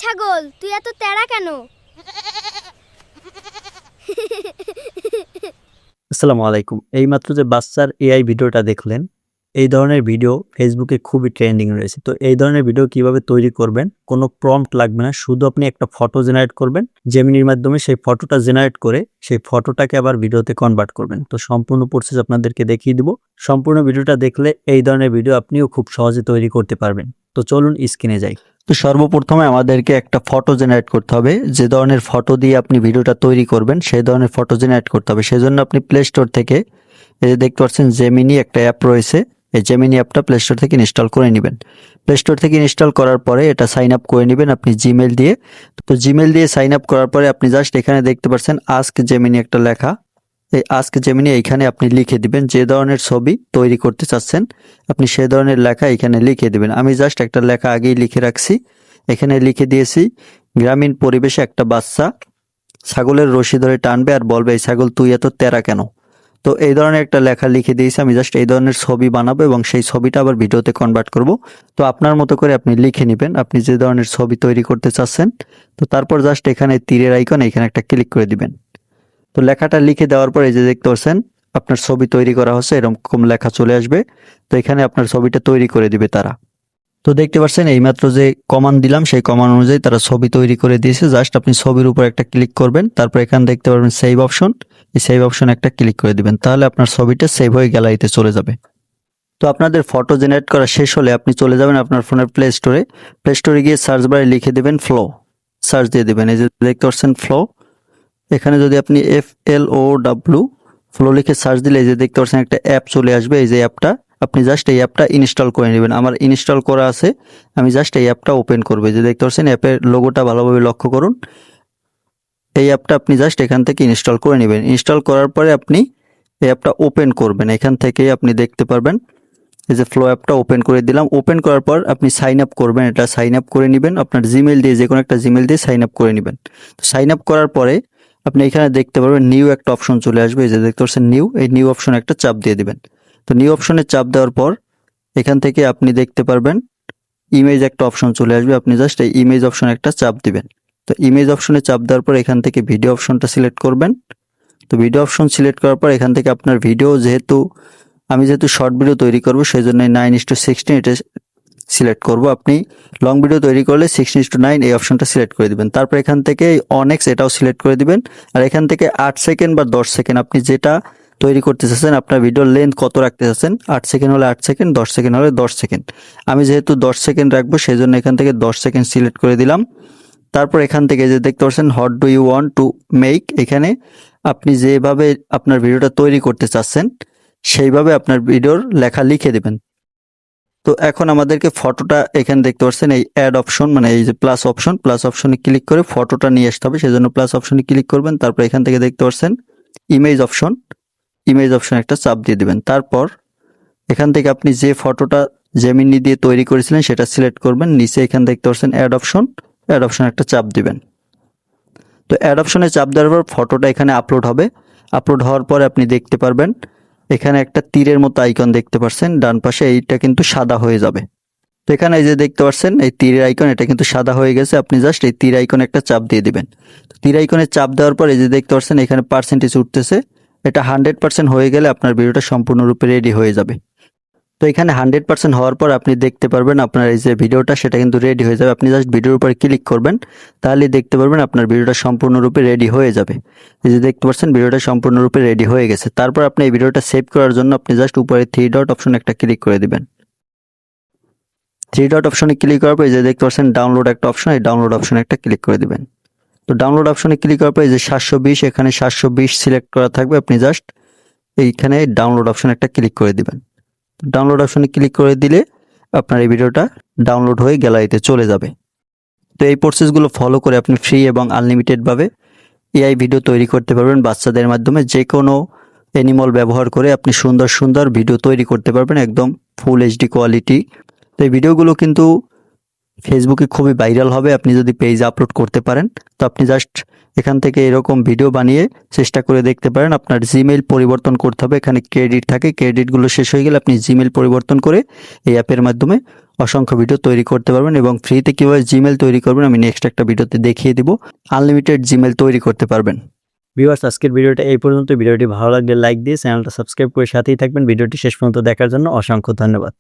ছাগল, তুই এত তেড়া কেন? আসসালামু আলাইকুম। এইমাত্র যে বাচ্চার এআই ভিডিওটা দেখলেন, এই ধরনের ভিডিও ফেসবুকে খুবই ট্রেন্ডিং রয়েছে। তো এই ধরনের ভিডিও কিভাবে তৈরি করবেন? কোনো প্রম্পট লাগবে না। শুধু আপনি একটা ফটো জেনারেট করবেন। জেমিনির মাধ্যমে সেই ফটোটা জেনারেট করে সেই ফটোটাকে আবার ভিডিওতে কনভার্ট করবেন। তো সম্পূর্ণ প্রসেস আপনাদেরকে দেখিয়ে দিব। সম্পূর্ণ ভিডিওটা দেখলে এই ধরনের ভিডিও আপনিও খুব সহজে তৈরি করতে পারবেন। তো চলুন স্ক্রিনে যাই। তো সর্বপ্রথমে আমাদেরকে একটা ফটো জেনারেট করতে হবে। যে ধরনের ফটো দিয়ে আপনি ভিডিওটা তৈরি করবেন সেই ধরনের ফটো জেনারেট করতে হবে। সেজন্য আপনি প্লে স্টোর থেকে এই যে দেখতে পাচ্ছেন জেমিনি একটা অ্যাপ রয়েছে, এই জেমিনি অ্যাপটা প্লে স্টোর থেকে ইনস্টল করে নেবেন। প্লে স্টোর থেকে ইনস্টল করার পরে এটা সাইন আপ করে নেবেন আপনি জিমেল দিয়ে। তো জিমেল দিয়ে সাইন আপ করার পরে আপনি জাস্ট এখানে দেখতে পাচ্ছেন আস্ক জেমিনি একটা লেখা, এই আস্ক জেমিনি এইখানে আপনি লিখে দিবেন যে ধরনের ছবি তৈরি করতে চাচ্ছেন আপনি সেই ধরনের লেখা এখানে লিখে দিবেন। আমি জাস্ট একটা লেখা আগেই লিখে রাখছি, এখানে লিখে দিয়েছি গ্রামীণ পরিবেশে একটা বাচ্চা ছাগলের রশি ধরে টানবে আর বলবে এই ছাগল তুই এত তেরা কেন। তো এই ধরনের একটা লেখা লিখে দিয়েছি। আমি জাস্ট এই ধরনের ছবি বানাবো এবং সেই ছবিটা আবার ভিডিওতে কনভার্ট করব। তো আপনার মতো করে আপনি লিখে নেবেন আপনি যে ধরনের ছবি তৈরি করতে চাচ্ছেন। তো তারপর জাস্ট এখানে তীরের আইকন এখানে একটা ক্লিক করে দিবেন। তো লেখাটা লিখে দেওয়ার পর এই যে দেখতে পাচ্ছেন আপনার ছবি তৈরি করা হচ্ছে, এরকম লেখা চলে আসবে। তো এখানে আপনার ছবিটা তৈরি করে দিবে তারা। তো দেখতে পাচ্ছেন এইমাত্র যে কমান্ড দিলাম সেই কমান্ড অনুযায়ী তারা ছবি তৈরি করে দিয়েছে। জাস্ট আপনি ছবির উপর একটা ক্লিক করবেন, তারপর এখানে দেখতে পারবেন সেভ অপশন, এই সেভ অপশন একটা ক্লিক করে দিবেন, তাহলে আপনার ছবিটা সেভ হয়ে গ্যালারিতে চলে যাবে। তো আপনাদের ফটো জেনারেট করা শেষ হলে আপনি চলে যাবেন আপনার ফোনের প্লে স্টোরে। প্লে স্টোরে গিয়ে সার্চ বারে লিখে দেবেন ফ্লো, সার্চ দিয়ে দেবেন। এই যে দেখতে পাচ্ছেন ফ্লো, এখানে যদি আপনি FLOW ফ্লো লিখে সার্চ দিলে এই যে দেখতে পাচ্ছেন একটা অ্যাপ চলে আসবে। এই যে অ্যাপটা আপনি জাস্ট এই অ্যাপটা ইনস্টল করে নেবেন। আমার ইনস্টল করা আছে, আমি জাস্ট এই অ্যাপটা ওপেন করবো। যে দেখতে পাচ্ছেন অ্যাপের লোগোটা ভালোভাবে লক্ষ্য করুন। এই অ্যাপটা আপনি জাস্ট এখান থেকে ইনস্টল করে নেবেন। ইনস্টল করার পরে আপনি এই অ্যাপটা ওপেন করবেন, এখান থেকেই আপনি দেখতে পারবেন এই যে ফ্লো অ্যাপটা ওপেন করে দিলাম। ওপেন করার পর আপনি সাইন আপ করবেন, এটা সাইন আপ করে নেবেন আপনার জিমেল দিয়ে, যে কোনো একটা জিমেল দিয়ে সাইন আপ করে নেবেন। তো সাইন আপ করার পরে আপনি এখানে দেখতে পারবেন নিউ একটা অপশন চলে আসবে। এই যে দেখতে পাচ্ছেন নিউ, এই নিউ অপশন একটা চাপ দিয়ে দিবেন। তো নিউ অপশনে চাপ দেওয়ার পর এখান থেকে আপনি দেখতে পারবেন ইমেজ একটা অপশন চলে আসবে, আপনি জাস্ট এই ইমেজ অপশন একটা চাপ দিবেন। তো ইমেজ অপশনে চাপ দেওয়ার পর এখান থেকে ভিডিও অপশনটা সিলেক্ট করবেন। তো ভিডিও অপশন সিলেক্ট করার পর এখান থেকে আপনার ভিডিও আমি যেহেতু শর্ট ভিডিও তৈরি করব সেই জন্য 9:16 এটা সিলেক্ট করব। আপনি লং ভিডিও তৈরি করলে 16:9 এই অপশনটা সিলেক্ট করে দিবেন। তারপর এখান থেকে অনেক্স এটাও সিলেক্ট করে দিবেন। আর এখান থেকে 8 সেকেন্ড বা 10 সেকেন্ড আপনি যেটা তৈরি করতে চাচ্ছেন, আপনার ভিডিওর লেন্থ কত রাখতে চাচ্ছেন, 8 সেকেন্ড হলে 8 সেকেন্ড, 10 সেকেন্ড হলে 10 সেকেন্ড। আমি যেহেতু 10 সেকেন্ড রাখবো সেই জন্য এখান থেকে 10 সেকেন্ড সিলেক্ট করে দিলাম। তারপর এখান থেকে যে দেখতে পাচ্ছেন what do you want to make, এখানে আপনি যেভাবে আপনার ভিডিওটা তৈরি করতে চাচ্ছেন সেইভাবে আপনার ভিডিওর লেখা লিখে দেবেন। তো এখন আমাদেরকে ফটোটা এখানে দেখতে পাচ্ছেন এই অ্যাড অপশন, মানে এই যে প্লাস অপশনে ক্লিক করে ফটোটা নিয়ে আসতে হবে, সেজন্য প্লাস অপশনে ক্লিক করবেন। তারপর এখান থেকে দেখতে পাচ্ছেন ইমেজ অপশন একটা চাপ দিয়ে দিবেন। তারপর এখান থেকে আপনি যে ফটোটা জেমিনি দিয়ে তৈরি করেছিলেন সেটা সিলেক্ট করবেন। নিচে এখানে দেখতে পাচ্ছেন অ্যাড অপশন একটা চাপ দিবেন। তো অ্যাড অপশনে চাপ দেওয়ার পর ফটোটা এখানে আপলোড হবে। আপলোড হওয়ার পরে আপনি দেখতে পারবেন এখানে একটা তীরের মতো আইকন দেখতে পাচ্ছেন ডান পাশে, এইটা কিন্তু সাদা হয়ে যাবে। তো এখানে এই যে দেখতে পাচ্ছেন এই তীরের আইকন, এটা কিন্তু সাদা হয়ে গেছে। আপনি জাস্ট এই তীর আইকনে একটা চাপ দিয়ে দিবেন। তীর আইকনে চাপ দেওয়ার পর এই যে দেখতে পাচ্ছেন এখানে পার্সেন্টেজ উঠতেছে, এটা 100% হয়ে গেলে আপনার ভিডিওটা সম্পূর্ণরূপে রেডি হয়ে যাবে। তো এখানে 100% হওয়ার পর আপনি দেখতে পারবেন আপনার এই যে ভিডিওটা সেটা কিন্তু রেডি হয়ে যাবে। আপনি জাস্ট ভিডিওর উপরে ক্লিক করবেন, তাহলে দেখতে পারবেন আপনার ভিডিওটা সম্পূর্ণরূপে রেডি হয়ে যাবে। এই যে দেখতে পাচ্ছেন ভিডিওটা সম্পূর্ণরূপে রেডি হয়ে গেছে। তারপর আপনি এই ভিডিওটা সেভ করার জন্য আপনি জাস্ট উপরে 3 ডট অপশন একটা ক্লিক করে দিবেন। 3 ডট অপশনে ক্লিক করার পর এই যে দেখতে পাচ্ছেন ডাউনলোড একটা অপশন, এই ডাউনলোড অপশনে একটা ক্লিক করে দিবেন। তো ডাউনলোড অপশনে ক্লিক করার পর এই যে 720 এখানে 720 সিলেক্ট করা থাকবে, আপনি জাস্ট এইখানে ডাউনলোড অপশন একটা ক্লিক করে দিবেন। ডাউনলোড অপশনে ক্লিক করে দিলে আপনার এই ভিডিওটা ডাউনলোড হয়ে গ্যালারিতে চলে যাবে। তো এই প্রসেসগুলো ফলো করে আপনি ফ্রি এবং আনলিমিটেডভাবে এআই ভিডিও তৈরি করতে পারবেন। বাচ্চাদের মাধ্যমে যে কোনো অ্যানিমাল ব্যবহার করে আপনি সুন্দর সুন্দর ভিডিও তৈরি করতে পারবেন, একদম ফুল এইচডি কোয়ালিটি। তো এই ভিডিওগুলো কিন্তু ফেসবুকে খুবই ভাইরাল হবে আপনি যদি পেজে আপলোড করতে পারেন। তো আপনি জাস্ট এখান থেকে এরকম ভিডিও বানিয়ে চেষ্টা করে দেখতে পারেন। আপনার জিমেইল পরিবর্তন করতে হবে, এখানে ক্রেডিট থাকে, ক্রেডিটগুলো শেষ হয়ে গেলে আপনি জিমেইল পরিবর্তন করে এই অ্যাপের মাধ্যমে অসংখ্য ভিডিও তৈরি করতে পারবেন এবং ফ্রিতে কীভাবে জিমেল তৈরি করবেন আমি নেক্সট একটা ভিডিওতে দেখিয়ে দিব। আনলিমিটেড জিমেল তৈরি করতে পারবেন। ভিউয়ার্স, আজকের ভিডিওটা এই পর্যন্ত। ভিডিওটি ভালো লাগলে লাইক দিয়ে চ্যানেলটা সাবস্ক্রাইব করে সাথেই থাকবেন। ভিডিওটি শেষ পর্যন্ত দেখার জন্য অসংখ্য ধন্যবাদ।